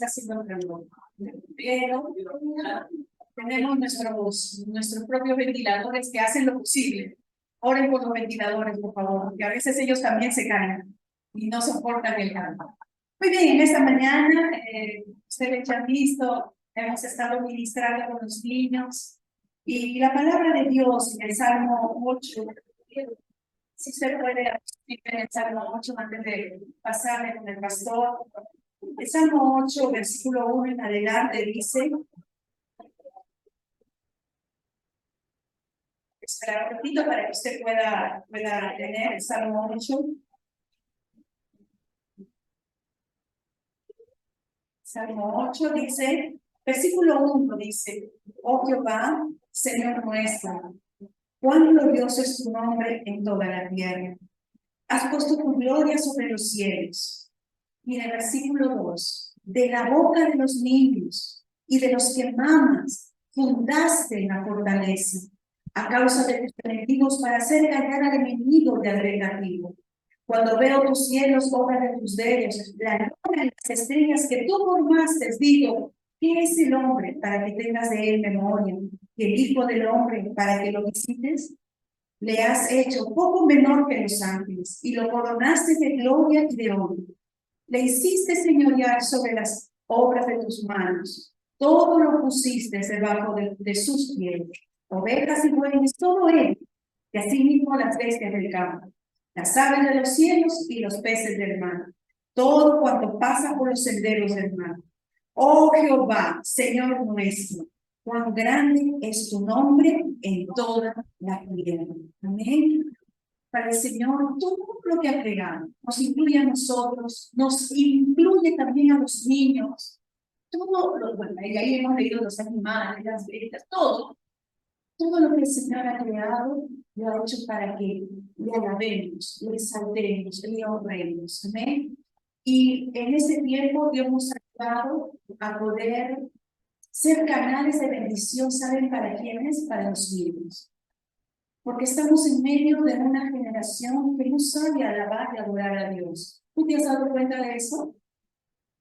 está haciendo calor. Pero tenemos nuestros propios ventiladores que hacen lo posible. Oren por los ventiladores, por favor, porque a veces ellos también se caen y no soportan el calor. Muy bien, esta mañana, ustedes ya han visto, hemos estado ministrando con los niños y la palabra de Dios en el Salmo 8, si usted puede en el Salmo 8 antes de pasar con el pastor. El Salmo 8, versículo 1 en adelante dice, espera un ratito para que usted pueda tener el Salmo 8. Salmo 8 dice, versículo 1 dice, oh Jehová, Señor nuestro, cuán glorioso es tu nombre en toda la tierra. Has puesto tu gloria sobre los cielos. Y en el versículo 2, de la boca de los niños y de los que mamas, fundaste la fortaleza, a causa de tus enemigos para hacer callar al enemigo de vengativo. Cuando veo tus cielos, obra de tus dedos, la luna y las estrellas que tú formaste, digo, ¿quién es el hombre para que tengas de él memoria? ¿Y el hijo del hombre para que lo visites? Le has hecho poco menor que los ángeles y lo coronaste de gloria y de honor. Le hiciste señorear sobre las obras de tus manos. Todo lo pusiste debajo de sus pies. Ovejas y bueyes, todo él. Y asimismo las bestias del campo, las aves de los cielos y los peces del mar. Todo cuanto pasa por los senderos del mar. Oh Jehová, Señor nuestro, cuán grande es tu nombre en toda la tierra. Amén. Para el Señor, todo lo que ha creado nos incluye a nosotros, nos incluye también a los niños. Todo lo, bueno, y ahí hemos leído los animales, las bestias, todo lo que el Señor ha creado, lo ha hecho para que le alabemos, le exaltemos, le honremos. Amén. Y en ese tiempo Dios nos ha ayudado a poder ser canales de bendición. ¿Saben para quiénes? Para los niños. Porque estamos en medio de una generación que no sabe alabar y adorar a Dios. ¿Tú te has dado cuenta de eso?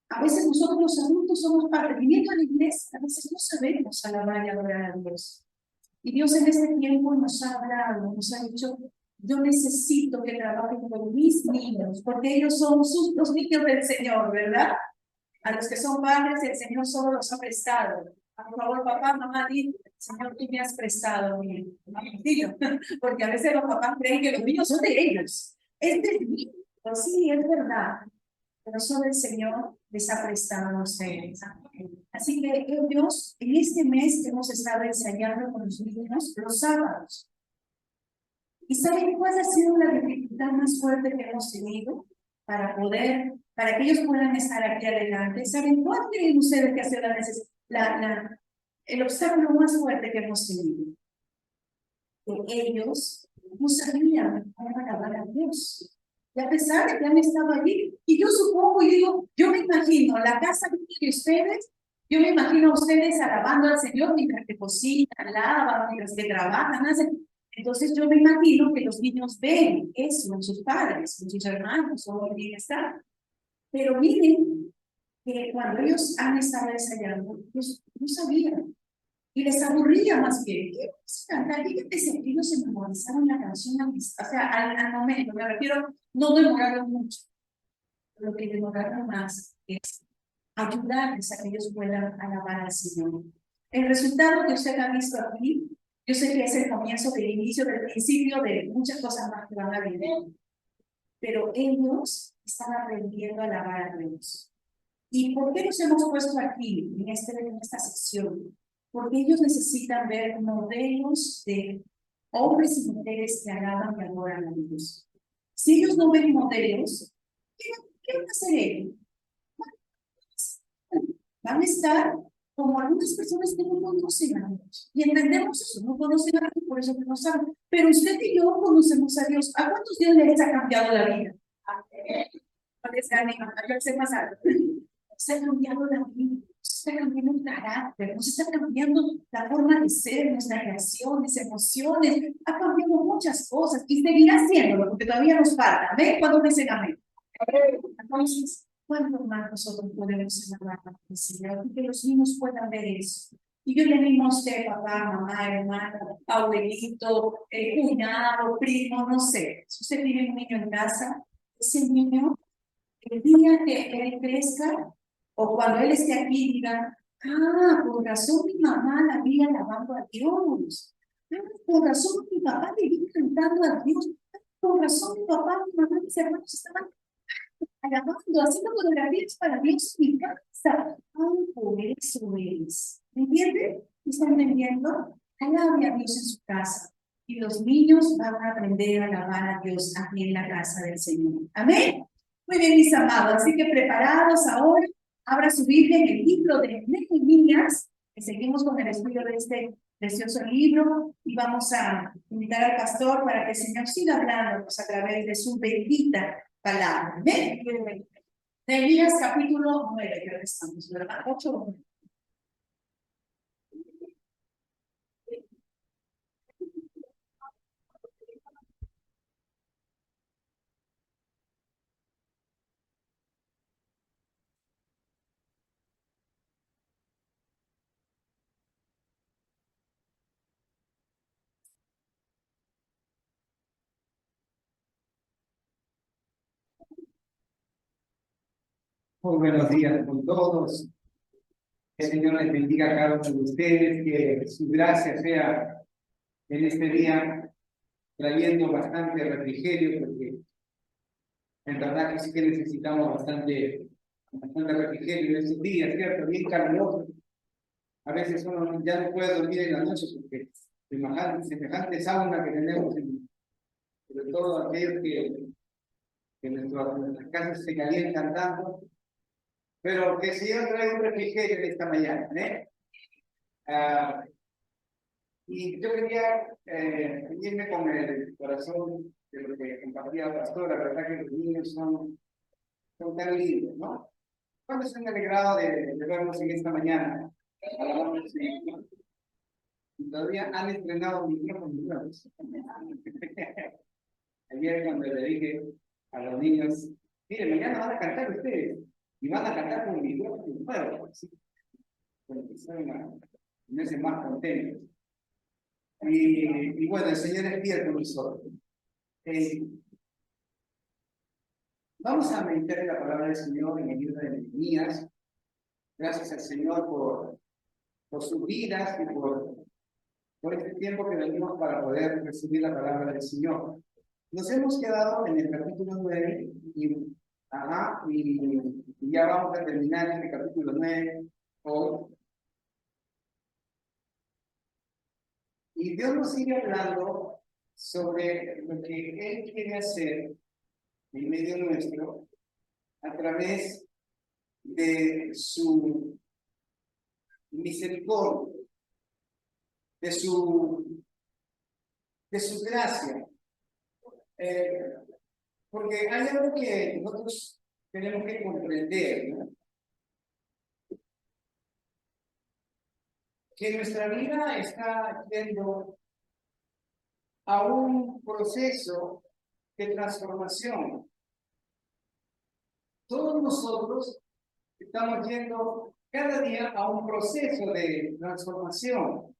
A veces nosotros los adultos somos parte, viniendo a la iglesia, a veces no sabemos alabar y adorar a Dios. Y Dios en este tiempo nos ha hablado, nos ha dicho, yo necesito que trabajen con mis niños, porque ellos son los niños del Señor, ¿verdad? A los que son padres, el Señor solo los ha prestado. Por favor, papá, mamá, di, Señor, tú me has prestado mi niño. Porque a veces los papás creen que los niños son de ellos. Es de mí. Pues sí, es verdad. Pero solo el Señor les ha prestado a ustedes. Así que ellos, en este mes hemos estado ensayando con los niños los sábados. ¿Y saben cuál ha sido la dificultad más fuerte que hemos tenido para que ellos puedan estar aquí adelante? ¿Saben cuál creen ustedes que ha sido el obstáculo más fuerte que hemos tenido? Que ellos no sabían cómo alabar a Dios. Y a pesar de que han estado allí, y yo supongo y digo, yo me imagino la casa de ustedes, yo me imagino a ustedes alabando al Señor mientras que cocinan, lavan, mientras que trabajan, hacen. Entonces yo me imagino que los niños ven eso en sus padres, en sus hermanos, o en bienestar. Pero miren que cuando ellos han estado ensayando, ellos no sabían. Y les aburría más bien. ¿Qué vamos a cantar? Fíjate que ellos se memorizaron la canción, o sea, al momento, me refiero, no demoraron mucho. Lo que demoraron más es ayudarles a que ellos puedan alabar al Señor. El resultado que usted ha visto aquí, yo sé que es el comienzo del inicio, del principio de muchas cosas más que van a venir. Pero ellos están aprendiendo a alabar a Dios. ¿Y por qué nos hemos puesto aquí, en esta sección? Porque ellos necesitan ver modelos de hombres y mujeres que alaban y adoran a Dios. Si ellos no ven modelos, ¿qué van a hacer ellos? Van a estar como algunas personas que no conocen a Dios. Y entendemos eso, no conocen a Dios, por eso que no saben. Pero usted y yo conocemos a Dios. ¿A cuántos días les ha cambiado la vida? Se ha cambiado la vida, se está cambiando el carácter, nos está cambiando la forma de ser, nuestras reacciones, emociones, ha cambiado muchas cosas y seguirá haciéndolo porque todavía nos falta. ¿Ven? ¿Cuándo dicen amén? Entonces, ¿cuánto más nosotros podemos alabar al Señor? Y que los niños puedan ver eso. Y yo le animo a usted, papá, mamá, hermano, abuelito, cuñado, primo, no sé. Si usted tiene un niño en casa, ese niño, el día que él crezca, o cuando él esté aquí, diga, ah, por razón mi mamá la vi alabando a Dios. Ah, por razón mi papá le vi cantando a Dios. Ah, por razón mi papá, mi mamá, mis hermanos estaban alabando, haciendo coreografías para Dios en mi casa. Ay, por eso es. ¿Me entienden? ¿Me están entendiendo? Alabe a Dios en su casa. Y los niños van a aprender a alabar a Dios aquí en la casa del Señor. Amén. Muy bien, mis amados. Así que preparados ahora, abra su Biblia en el libro de Nehemías, que seguimos con el estudio de este precioso libro y vamos a invitar al pastor para que el Señor siga hablándonos a través de su bendita palabra. Amén. Nehemías capítulo 9, creo que estamos, ¿verdad? 8 o 9. Muy buenos días con todos. Que el Señor les bendiga a cada uno de ustedes, que su gracia sea en este día trayendo bastante refrigerio, porque en verdad que sí que necesitamos bastante refrigerio en estos días, ¿cierto? Bien caluroso. A veces uno ya no puede dormir en la noche porque semejante sauna que tenemos, sobre todo aquellos que nuestras casas se calientan tanto. Pero que el Señor trae un refrigerio en esta mañana, ¿eh? Ah, y yo quería unirme con el corazón de lo que compartía el pastor. La verdad que los niños son tan lindos, ¿no? ¿Cuándo se han alegrado de verlos en esta mañana? Alabamos al Señor. Y todavía han estrenado micrófonos nuevos. Ayer cuando le dije a los niños, miren, mañana van a cantar ustedes y van a cantar con micrófonos nuevos, ¿sí? Porque son meses más contentos. Y bueno, el Señor es fiel con nosotros. Vamos a meditar en la palabra del Señor en el libro de Nehemías. Gracias al Señor por sus vidas y por este tiempo que venimos para poder recibir la palabra del Señor. Nos hemos quedado en el capítulo 9 y ya vamos a terminar este capítulo 9 hoy. Y Dios nos sigue hablando sobre lo que Él quiere hacer en medio nuestro a través de su misericordia, de su gracia. Porque hay algo que nosotros tenemos que comprender, ¿no? Que nuestra vida está yendo a un proceso de transformación. Todos nosotros estamos yendo cada día a un proceso de transformación.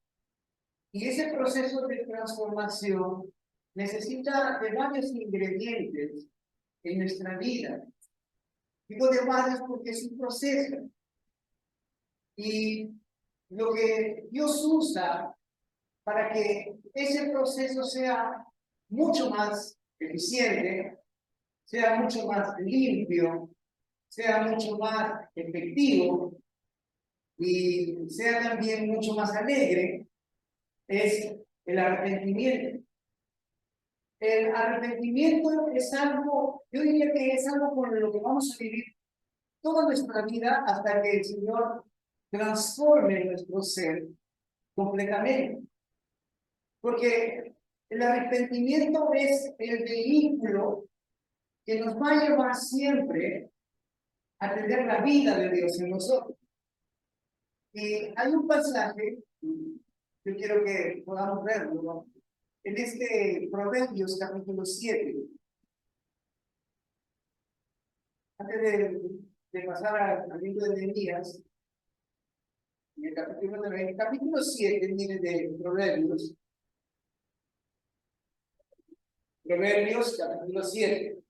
Y ese proceso de transformación necesita de varios ingredientes en nuestra vida. Digo de varios porque es un proceso. Y lo que Dios usa para que ese proceso sea mucho más eficiente, sea mucho más limpio, sea mucho más efectivo y sea también mucho más alegre, es el arrepentimiento. El arrepentimiento es algo, yo diría que es algo con lo que vamos a vivir toda nuestra vida hasta que el Señor transforme nuestro ser completamente. Porque el arrepentimiento es el vehículo que nos va a llevar siempre a tener la vida de Dios en nosotros. Y hay un pasaje, yo quiero que podamos verlo, ¿no? En este Proverbios capítulo 7. Antes de pasar al libro de Nehemías, en el capítulo 7, viene de Proverbios. Proverbios, capítulo 7.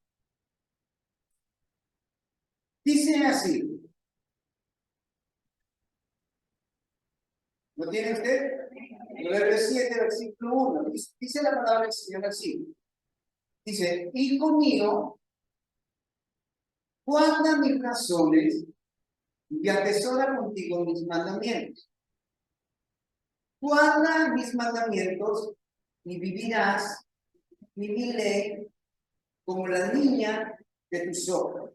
Dice así. ¿Lo tiene usted? Proverbios 7, versículo 1. Dice la palabra del Señor así. Dice, hijo mío, guarda mis razones y atesora contigo mis mandamientos. Guarda mis mandamientos y vivirás, y mi ley como la niña de tus ojos.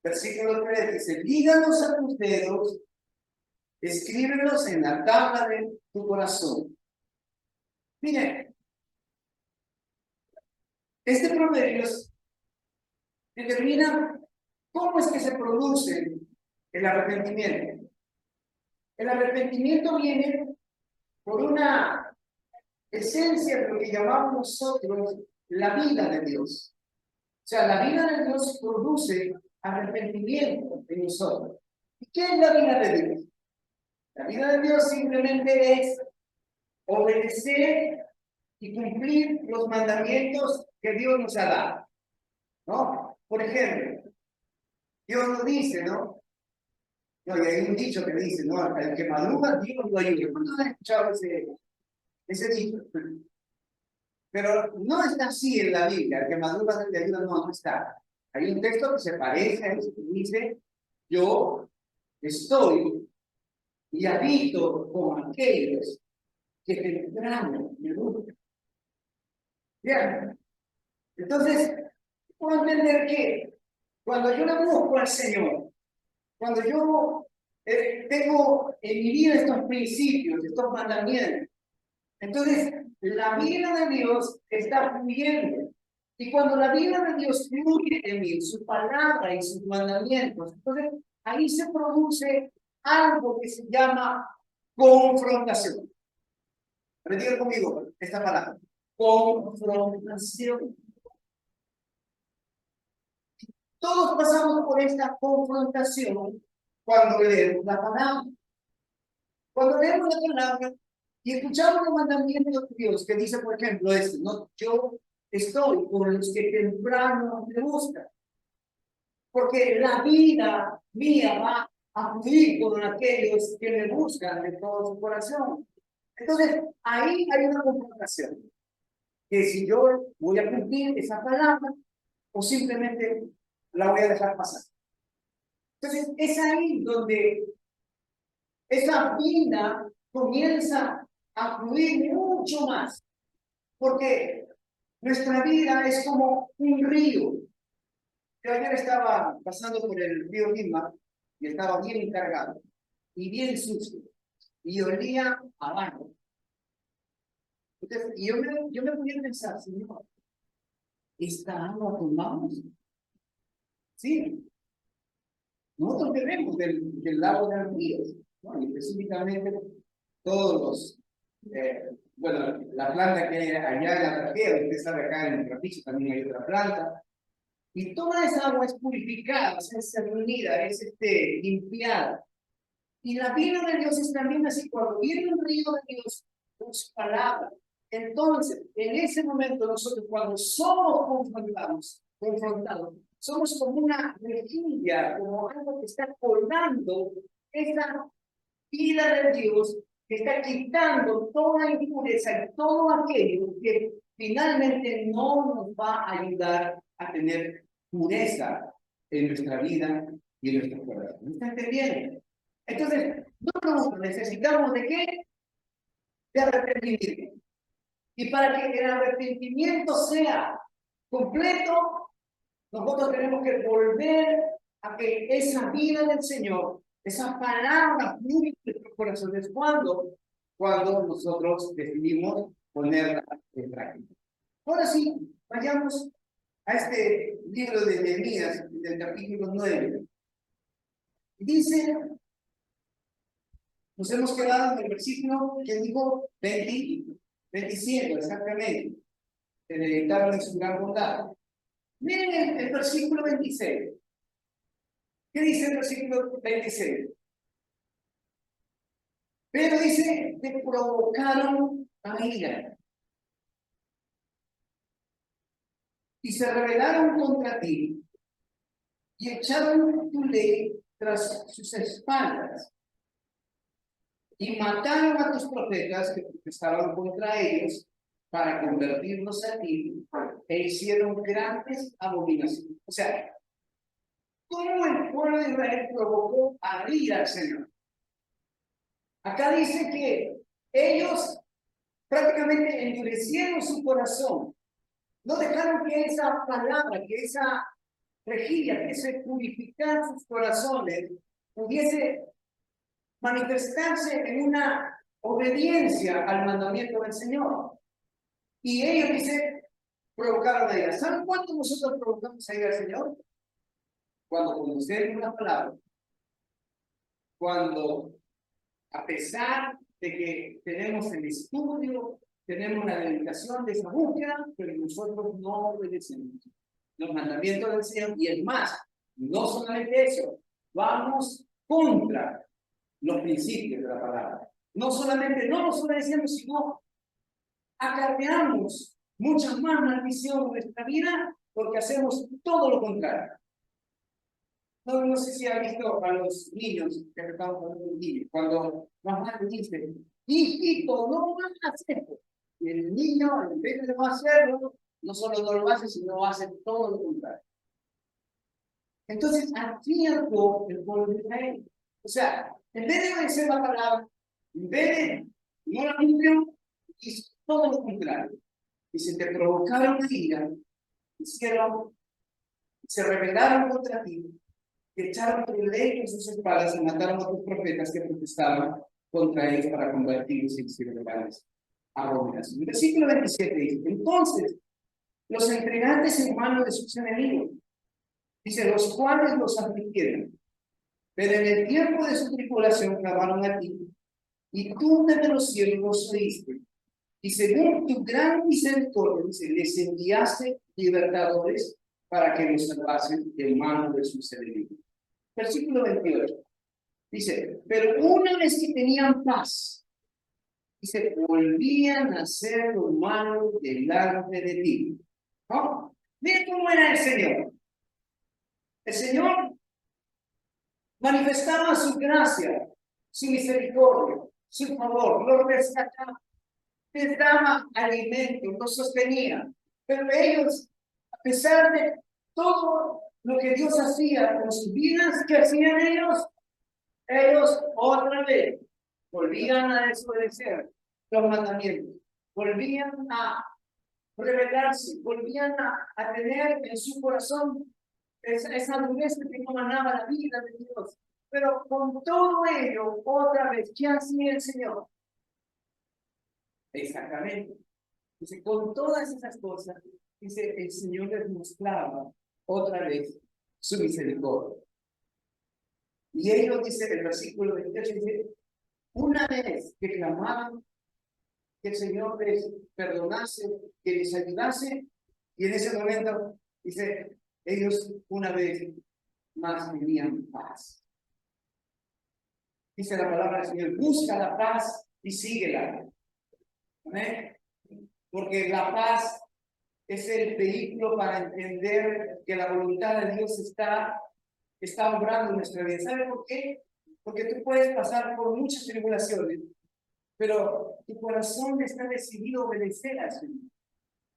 Versículo 3 dice, lígalos a tus dedos, escríbelos en la tabla de tu corazón. Miren, este proverbio determina cómo es que se produce el arrepentimiento. El arrepentimiento viene por una esencia de lo que llamamos nosotros la vida de Dios. O sea, la vida de Dios produce arrepentimiento en nosotros. ¿Y qué es la vida de Dios? La vida de Dios simplemente es obedecer y cumplir los mandamientos que Dios nos ha dado, ¿no? Por ejemplo, Dios nos dice, ¿no? No, y hay un dicho que dice, ¿no? El que madruga, Dios lo ayuda. ¿Cuántos han escuchado ese dicho? Pero no está así en la Biblia, el que madruga, Dios le ayuda, no está. Hay un texto que se parece a eso, que dice, yo estoy y habito con aquellos que temprano me buscan. Bien, entonces, puedo entender que cuando yo le busco al Señor, cuando yo tengo en mi vida estos principios, estos mandamientos, entonces la vida de Dios está fluyendo. Y cuando la vida de Dios fluye en mí, su palabra y sus mandamientos, entonces ahí se produce algo que se llama confrontación. Repita conmigo esta palabra. Confrontación. Todos pasamos por esta confrontación cuando leemos la palabra. Cuando leemos la palabra y escuchamos los mandamientos de Dios, que dice, por ejemplo, esto, ¿no? Yo estoy con los que temprano me buscan. Porque la vida mía va a fluir con aquellos que me buscan de todo su corazón. Entonces, ahí hay una confrontación. Que si yo voy a cumplir esa palabra o simplemente la voy a dejar pasar. Entonces, es ahí donde esa vida comienza a fluir mucho más, porque nuestra vida es como un río. Yo ayer estaba pasando por el río Lima y estaba bien encargado y bien sucio y olía a baño. Entonces, y yo me ponía a pensar, Señor, ¿esta agua tomamos? Sí, nosotros bebemos del lago de los ríos, ¿no? Y específicamente todos los, bueno, la planta que hay allá en la trajera, usted sabe acá en el Trapiche también hay otra planta, y toda esa agua es purificada, es cernida, es limpiada. Y la vida de Dios es también así, cuando viene un río de Dios con su palabra, entonces, en ese momento nosotros cuando somos confrontados, somos como una rejilla, como algo que está colgando esa vida de Dios, que está quitando toda impureza y todo aquello que finalmente no nos va a ayudar a tener pureza en nuestra vida y en nuestro corazón. ¿Me está entendiendo? Entonces, nosotros necesitamos de qué? De arrepentimiento. Y para que el arrepentimiento sea completo, nosotros tenemos que volver a que esa vida del Señor, esa palabra fluya en nuestros corazones. Cuando nosotros decidimos ponerla en práctica. Ahora sí, vayamos a este libro de Nehemías, del capítulo 9. Dice, nos hemos quedado en el versículo que dijo 27, exactamente, de deleitarlo en su gran bondad. Miren el versículo 26. ¿Qué dice el versículo 26? Pero dice, te provocaron a ira y se rebelaron contra ti y echaron tu ley tras sus espaldas y mataron a tus profetas que protestaban contra ellos para convertirlos a ti e hicieron grandes abominaciones. O sea, ¿cómo el pueblo de Israel provocó a ira al Señor? Acá dice que ellos prácticamente endurecieron su corazón. No dejaron que esa palabra, que esa rejilla, que ese purificar sus corazones pudiese manifestarse en una obediencia al mandamiento del Señor. Y ellos dicen, provocaron a ira. ¿Saben cuánto nosotros provocamos a ira al Señor? Cuando conocemos la palabra, cuando a pesar de que tenemos el estudio, tenemos la dedicación de esa búsqueda, pero nosotros no obedecemos los mandamientos del Señor. Y es más, no solamente eso, vamos contra los principios de la palabra. No solamente no los obedecemos, sino acarreamos mucha más maldición en nuestra vida porque hacemos todo lo contrario. No sé si ha visto a los niños, que estamos hablando de niños, cuando mamá le dice, hijito, no vas a hacerlo. Y el niño, en vez de no hacerlo, no solo no lo hace, sino hace todo lo contrario. Entonces, aquí actuó el pueblo de Israel. O sea, en vez de obedecer la palabra, en vez de no la cumplió, hizo todo lo contrario. Y se te provocaron ira, hicieron, se rebelaron contra ti, echaron tu ley en sus espaldas y mataron a tus profetas que protestaban contra ellos para convertirlos en sirvientes abominación. El versículo 27 dice, entonces los entregaste en manos de sus enemigos, dice, los cuales los afligieron, pero en el tiempo de su tribulación clamaron a ti, y tú desde los cielos los oíste, y según tu gran misericordia, dice, les enviaste libertadores para que los salvasen de manos de sus enemigos. Versículo 28. Dice, pero una vez que tenían paz, dice, volvían a ser humanos delante de ti. ¿No? Miren cómo era el Señor. El Señor manifestaba su gracia, su misericordia, su favor, los rescataba, les daba alimento, los sostenía. Pero ellos, a pesar de todo lo que Dios hacía con sus vidas, ¿qué hacían ellos? Ellos otra vez volvían a desobedecer los mandamientos, volvían a rebelarse, volvían a tener en su corazón esa dureza que no manaba la vida de Dios. Pero con todo ello, otra vez, ¿qué hacía el Señor? Exactamente. Dice, con todas esas cosas, dice, el Señor les mostraba otra vez su misericordia. Y ellos, dice el versículo 28, dice, una vez que clamaban que el Señor les perdonase, que les ayudase, y en ese momento, dice, ellos una vez más tenían paz. Dice la palabra del Señor, busca la paz y síguela. ¿Amén? Porque la paz es el vehículo para entender que la voluntad de Dios está obrando en nuestra vida. ¿Sabe por qué? Porque tú puedes pasar por muchas tribulaciones, pero tu corazón está decidido a obedecer al Señor.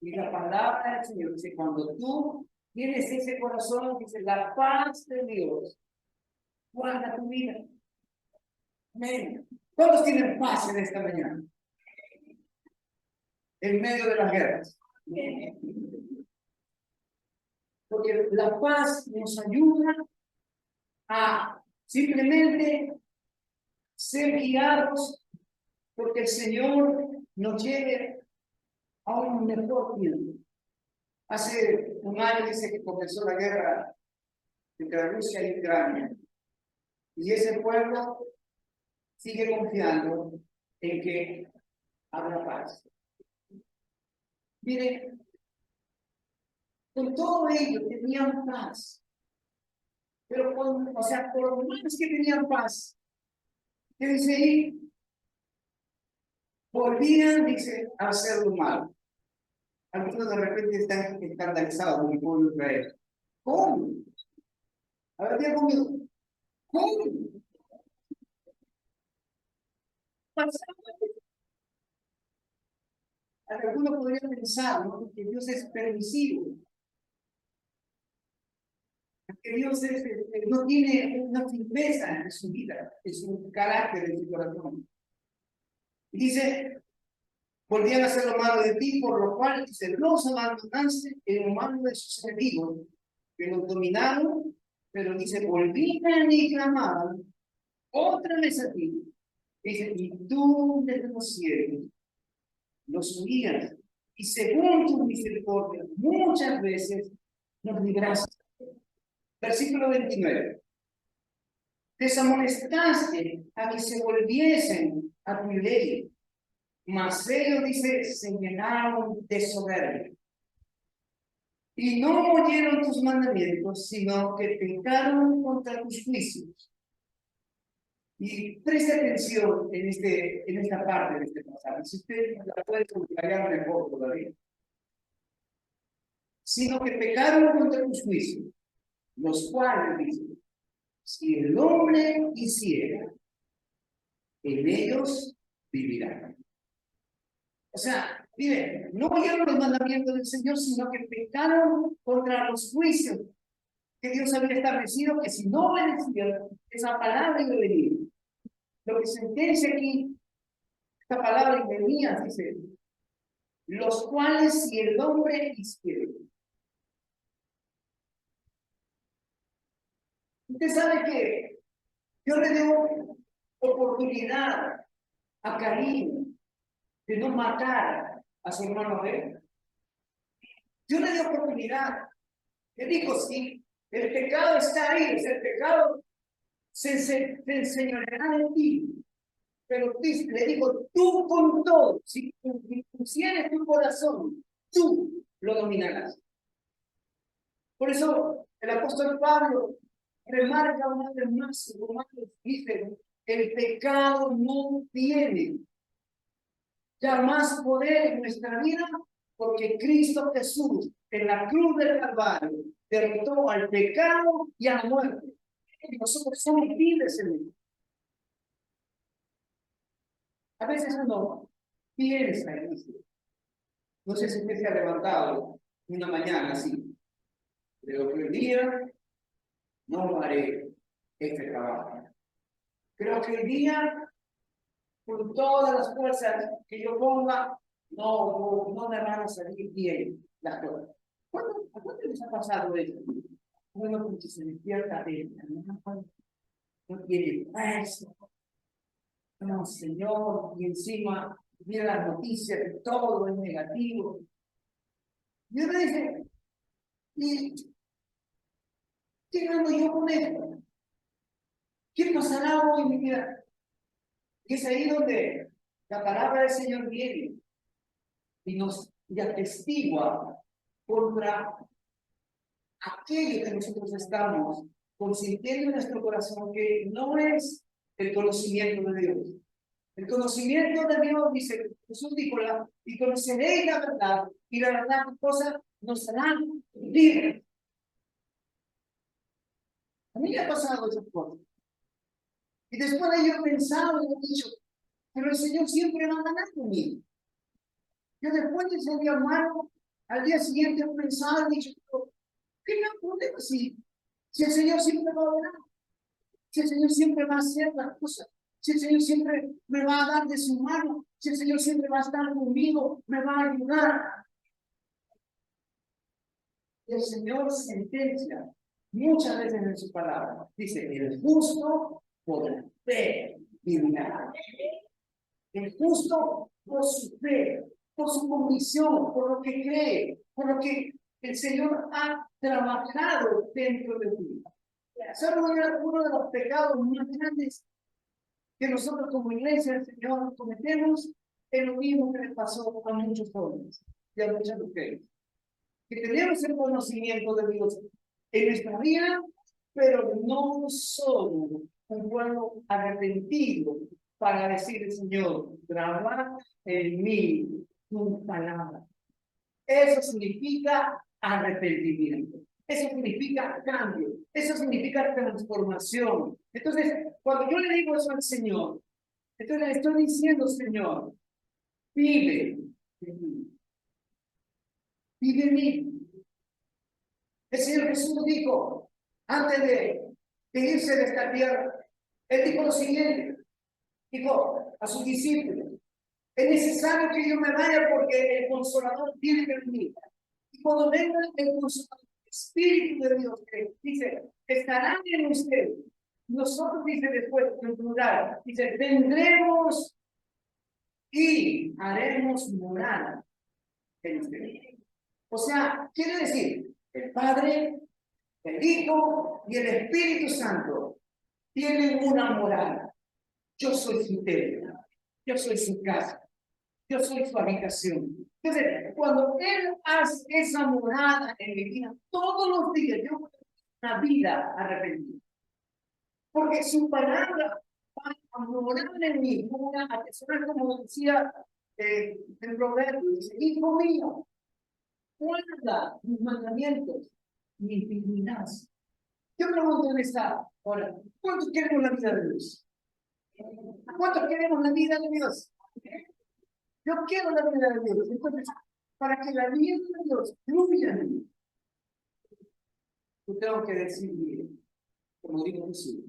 Y la palabra del Señor dice, cuando tú tienes ese corazón, dice, la paz de Dios guarda tu vida. Amén. ¿Cuántos tienen paz en esta mañana? En medio de las guerras. Porque la paz nos ayuda a simplemente ser guiados porque el Señor nos lleve a un mejor tiempo. Hace un año dice que comenzó la guerra entre Rusia y Ucrania. Y ese pueblo sigue confiando en que habrá paz. Miren, con todo ello tenían paz. Pero, o sea, por lo menos que tenían paz, ¿qué dice ahí? Volvían, dice, a hacer lo malo. Algunos de repente están escandalizados con el pueblo de Israel. ¿Cómo? A ver, diga conmigo. ¿Cómo? Algunos podrían pensar, ¿no?, que Dios es permisivo, que Dios no tiene una firmeza en su vida, en su carácter, en su corazón. Dice, volvían a hacer lo malo de ti, por lo cual dice, los abandonaste en lo malo de sus enemigos, que los dominaron, pero dice, volvían y clamaban otra vez a ti. Dice, y tú desde los cielos los oías, y según tu misericordia, muchas veces nos libraste. Versículo 29. Les amonestaste a que se volviesen a tu ley, mas ellos, dice, se llenaron de soberbia. Y no oyeron tus mandamientos, sino que pecaron contra tus juicios. Y preste atención en esta parte de este pasaje. Si usted la puede subrayar mejor todavía. Sino que pecaron contra tus juicios, los cuales, dicen, si el hombre hiciera, en ellos vivirá. O sea, mire, no oyeron los mandamientos del Señor, sino que pecaron contra los juicios que Dios había establecido, que si no obedecían esa palabra iba a venir. Lo que sentencia aquí, esta palabra venía, dice, los cuales si el hombre hiciera. Usted sabe que yo le doy oportunidad a Caín de no matar a su hermano Abel. Yo le doy oportunidad. Le digo, sí, el pecado está ahí, el pecado se enseñoreará de ti. Pero le digo, tú con todo, si pusieres tu corazón, tú lo dominarás. Por eso el apóstol Pablo remarca una vez más, Romanos dice, el pecado no tiene ya más poder en nuestra vida, porque Cristo Jesús en la cruz del Calvario derrotó al pecado y a la muerte. Y nosotros somos libres en él. A veces uno piensa en eso. No sé si usted se ha levantado una mañana así, pero que el día no haré este trabajo. Creo que el día, con todas las fuerzas que yo ponga, no me van a salir bien las cosas. ¿A cuánto les ha pasado eso? Bueno, porque se despierta de no tiene fuerza. No, Señor, y encima mira las noticias de todo es negativo. Y uno dice, ¿y qué gano yo con esto? ¿Qué pasará hoy en mi vida? Y es ahí donde la palabra del Señor viene y nos atestigua contra aquello que nosotros estamos consintiendo en nuestro corazón, que no es el conocimiento de Dios. El conocimiento de Dios, dice Jesús, dijo, y conoceréis la verdad, y la verdad, cosa nos hará libres. A mí me ha pasado esas cosas. Y después de ello he pensado y he dicho, pero el Señor siempre va a ganar conmigo. Yo después de ese día malo, al día siguiente he pensado y he dicho, ¿qué me problema si el Señor siempre va a ganar? Si el Señor siempre va a hacer las cosas, si el Señor siempre me va a dar de su mano, si el Señor siempre va a estar conmigo, me va a ayudar. Y el Señor sentencia muchas veces en su palabra. Dice, el justo por la fe vivirá. El justo por su fe, por su convicción, por lo que cree, por lo que el Señor ha trabajado dentro de ti. ¿Saben uno de los pecados más grandes que nosotros como iglesia del Señor cometemos? Es lo mismo que le pasó a muchos jóvenes y a muchas mujeres. Que tenemos el conocimiento de Dios en nuestra vida, pero no solo un pueblo arrepentido para decir, Señor, trabaja en mí tu palabra. Eso significa arrepentimiento. Eso significa cambio. Eso significa transformación. Entonces, cuando yo le digo eso al Señor, entonces le estoy diciendo, Señor, vive en mí. Vive en mí. El Señor Jesús dijo, antes de irse de esta tierra, Él dijo lo siguiente, dijo a sus discípulos, es necesario que yo me vaya porque el Consolador tiene que venir. Y cuando venga el Consolador, el Espíritu de Dios, que dice, estarán en ustedes. Nosotros, dice después, en plural, dice, vendremos y haremos morada en ustedes. O sea, quiere decir, el Padre, el Hijo y el Espíritu Santo tienen una morada. Yo soy su templo, yo soy su casa, yo soy su habitación. Entonces, cuando Él hace esa morada en mi vida, todos los días yo voy a tener una vida arrepentida. Porque su palabra va a morar en mí, no va a atesorar, como decía el proverbio, dice, hijo mío, guarda mis mandamientos, mis dignidades. Yo pregunto en esta hora, ¿cuántos queremos la vida de Dios? ¿Cuántos queremos la vida de Dios? Yo quiero la vida de Dios. Entonces, para que la vida de Dios fluya en mí, yo tengo que decir, como dijo Jesús,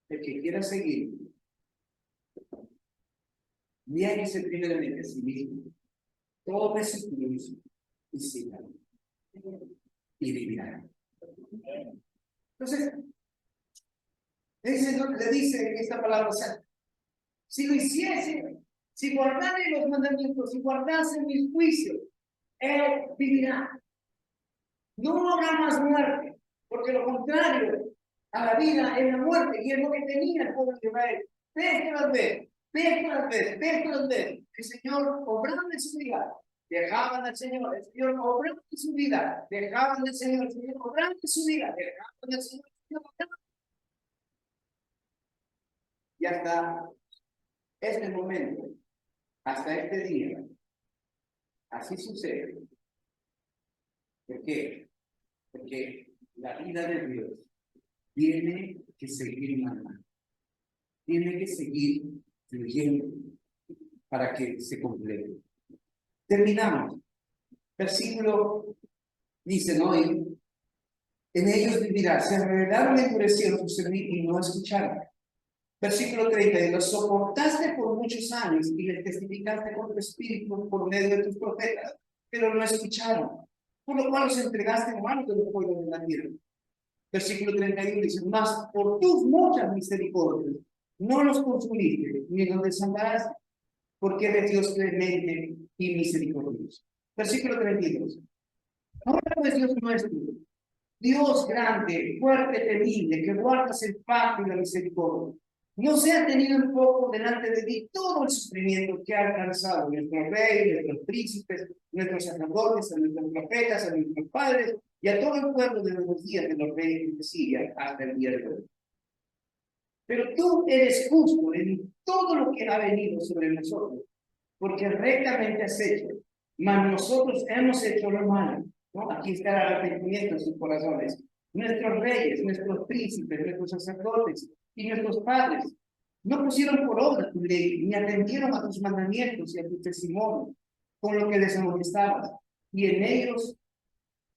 el que quiera seguir, niéguese primeramente a sí mismo, tome su cruz y siga, y vivirá. Entonces, le dice esta palabra santa, si lo hiciese, si guardase los mandamientos, si guardase mis juicios, él vivirá. No habrá más muerte, porque lo contrario a la vida es la muerte, y es lo que tenía el pueblo de Israel. Vez. El Señor obraba en su vida, dejaban al Señor, el Señor obraba en su vida, dejaban al Señor, el Señor obraba en su vida, dejaban al Señor, el Señor obraba. Y hasta este momento, hasta este día, así sucede. ¿Por qué? Porque la vida de Dios tiene que seguir mandando, tiene que seguir fluyendo para que se complete. Terminamos. Versículo dice, ¿no? En ellos vivirá. Se revelaron, endurecieron su cerviz y no escucharon. Versículo 30, y los soportaste por muchos años y les testificaste con tu espíritu por medio de tus profetas, pero no escucharon, por lo cual los entregaste en manos de los pueblos de la tierra. Versículo 31 dice, mas por tus muchas misericordias no los consumiste, ni los desamparaste, porque eres Dios clemente y misericordioso. Versículo 32. Ahora pues Dios nuestro, Dios grande, fuerte, temible, que guardas el pacto y la misericordia, no se ha tenido en poco delante de ti todo el sufrimiento que ha alcanzado nuestros reyes, nuestros príncipes, nuestros sacerdotes, a nuestros profetas, a nuestros padres y a todo el pueblo de los días de los reyes de Siria hasta el día de hoy. Pero tú eres justo en todo lo que ha venido sobre nosotros, porque rectamente has hecho, mas nosotros hemos hecho lo malo. ¿No? Aquí está el arrepentimiento en sus corazones. Nuestros reyes, nuestros príncipes, nuestros sacerdotes y nuestros padres no pusieron por obra tu ley, ni atendieron a tus mandamientos y a tus testimonios, con lo que les amonestabas. Y ellos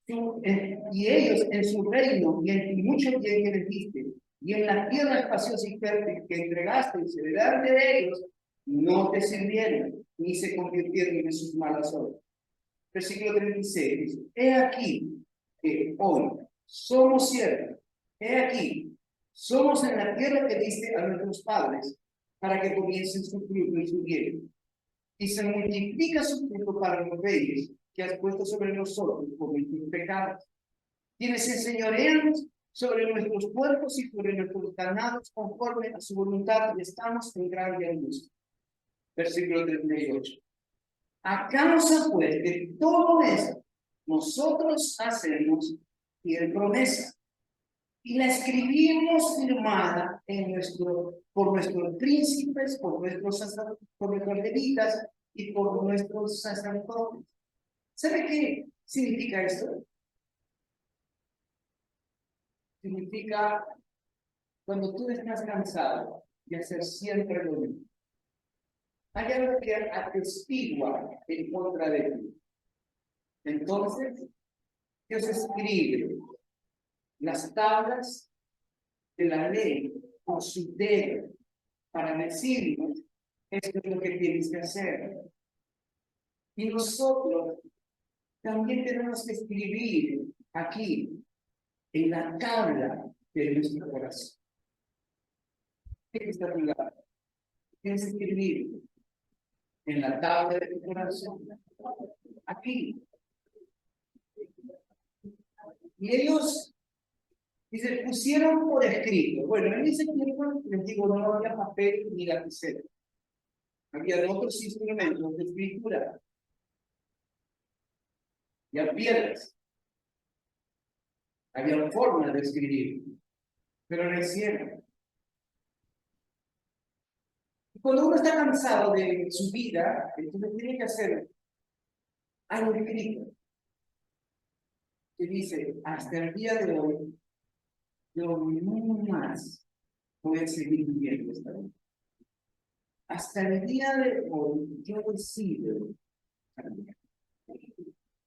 en su reino y en mucho bien que les diste, y en la tierra espaciosa y fértil que entregaste y delante de ellos, no te sirvieron, ni se convirtieron en sus malas obras. Versículo 36 dice, he aquí que hoy somos siervos, he aquí, somos en la tierra que diste a nuestros padres, para que comiencen su fruto y su bien, y se multiplica su fruto para los reyes que has puesto sobre nosotros por nuestros pecados, quienes enseñorean sobre nuestros cuerpos y sobre nuestros ganados conforme a su voluntad, y estamos en grande angustia. Versículo 38. A causa pues de todo esto, nosotros hacemos fiel promesa. y la escribimos firmada por nuestros príncipes, por nuestros levitas y por nuestros sacerdotes. ¿Sabe qué significa esto? Significa cuando tú estás cansado de hacer siempre lo mismo. Hay algo que atestigua en contra de ti. Entonces, Dios escribe las tablas de la ley con su dedo para decirnos esto es lo que tienes que hacer. Y nosotros también tenemos que escribir aquí en la tabla de nuestro corazón. ¿Qué está a tu lado? Tienes que escribir en la tabla de tu corazón. Aquí. Y ellos, dice, pusieron por escrito. Bueno, en ese tiempo, les digo, no había papel ni lapicero. Había otros instrumentos de escritura. Y piedras. Había formas de escribir, pero no hicieron. Cuando uno está cansado de su vida, entonces tiene que hacer algo escrito. Que dice, hasta el día de hoy, yo no más voy a seguir viviendo esta vida. Hasta el día de hoy, yo decido cambiar.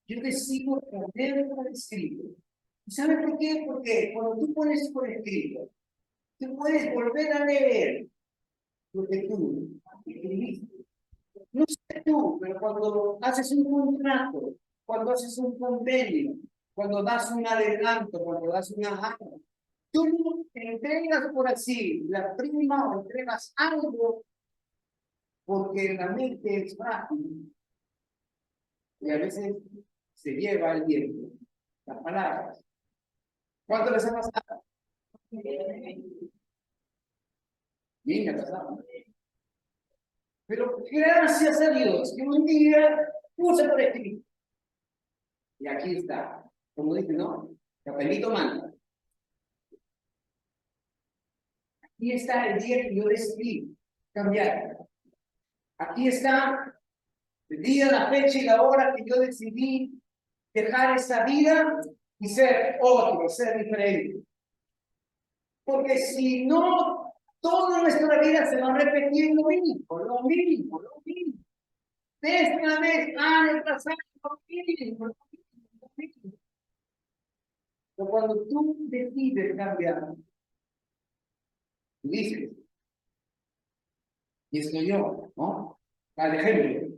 Yo decido poner por escrito. ¿Y sabes por qué? Porque cuando tú pones por escrito, tú puedes volver a leer lo que tú escribiste. No sé tú, pero cuando haces un contrato, cuando haces un convenio, cuando das un adelanto, cuando das una acta, tú entregas por así la prima o entregas algo porque la mente es frágil y a veces se lleva el viento, las palabras. ¿Cuánto les ha pasado? Bien, me ha pasado. Pero gracias a Dios que un día puse por escrito. Y aquí está, como dice, ¿no? Papelito manda. Aquí está el día que yo decidí cambiar. Aquí está el día, la fecha y la hora que yo decidí dejar esta vida y ser otro, ser diferente. Porque si no, toda nuestra vida se va a repetir lo mismo, lo mismo, lo mismo. Vez tras vez, año tras año, lo mismo, lo mismo, lo mismo. Pero cuando tú decides cambiar, dices, y estoy yo, ¿no? Al ejemplo,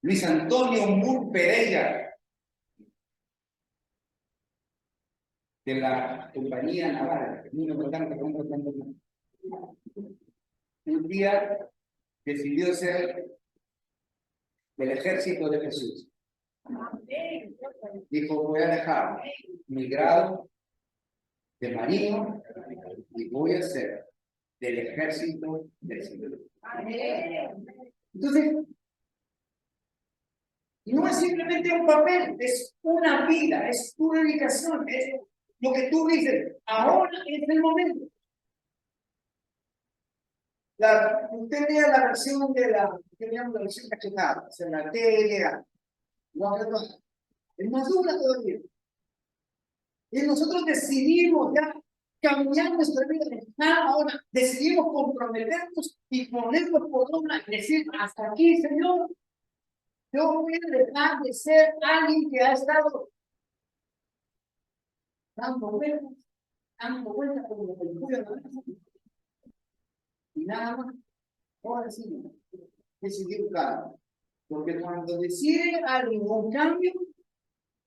Luis Antonio Mur Pereira, de la compañía naval, un día decidió ser del ejército de Jesús. Dijo, voy a dejar mi grado de marino y voy a ser del ejército del Señor. Entonces, no es simplemente un papel, es una vida, es tu dedicación, es lo que tú dices, ahora es el momento. Usted vea la versión de la versión cachetada, o sea, la tele, es más dura todavía. Y nosotros decidimos ya cambiar nuestra vida, ahora decidimos comprometernos y ponernos por obra y decir, hasta aquí, Señor, yo voy a dejar de ser alguien que ha estado dando vueltas como el cuyo de la mesa. Y nada más, ahora sí, decidir un cambio. Porque cuando decide alguien un cambio,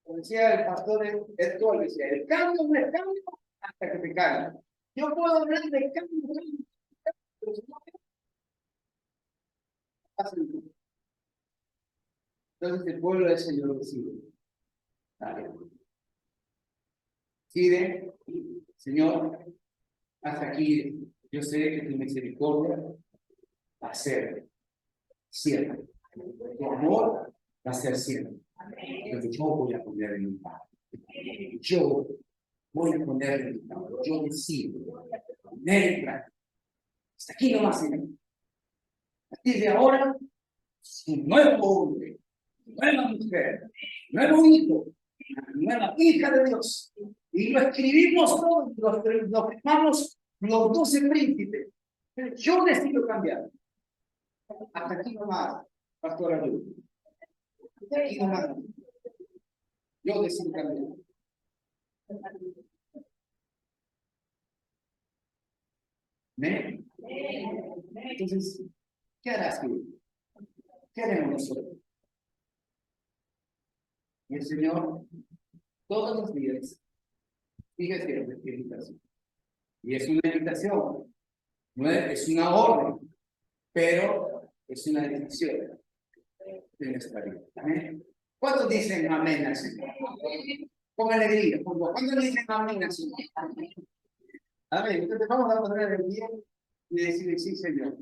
como decía el pastor Edward, decía, el cambio no es cambio hasta que te cambie. Yo puedo hablar de cambio, pero si no, pasa el tiempo. Entonces el pueblo del Señor decide. Dale. Decide, Señor, hasta aquí yo sé que tu misericordia va a ser siempre. Tu amor va a ser siempre. Pero yo voy a poner en mi paz. Yo voy a poner el cambio. Yo decido poner el plan. Hasta aquí nomás, Señor. A partir de ahora, un nuevo hombre, nueva mujer, nuevo hijo, nueva hija de Dios. Y lo escribimos todos, lo firmamos los 12 príncipes. Yo decido cambiar. Hasta aquí nomás, Pastora Luz. Hasta aquí nomás. Yo decido cambiar. ¿Ven? Entonces, ¿qué harás tú? ¿Qué haremos nosotros? Y el Señor, todos los días, sigue haciendo esta invitación. Y es una invitación, no es una orden, pero es una decisión de nuestra vida. ¿Amén? ¿Cuántos dicen amén al Señor? Con alegría, por favor. ¿Cuántos dicen amén al Señor? Amén. Entonces vamos a poner el pie y decir, sí, Señor.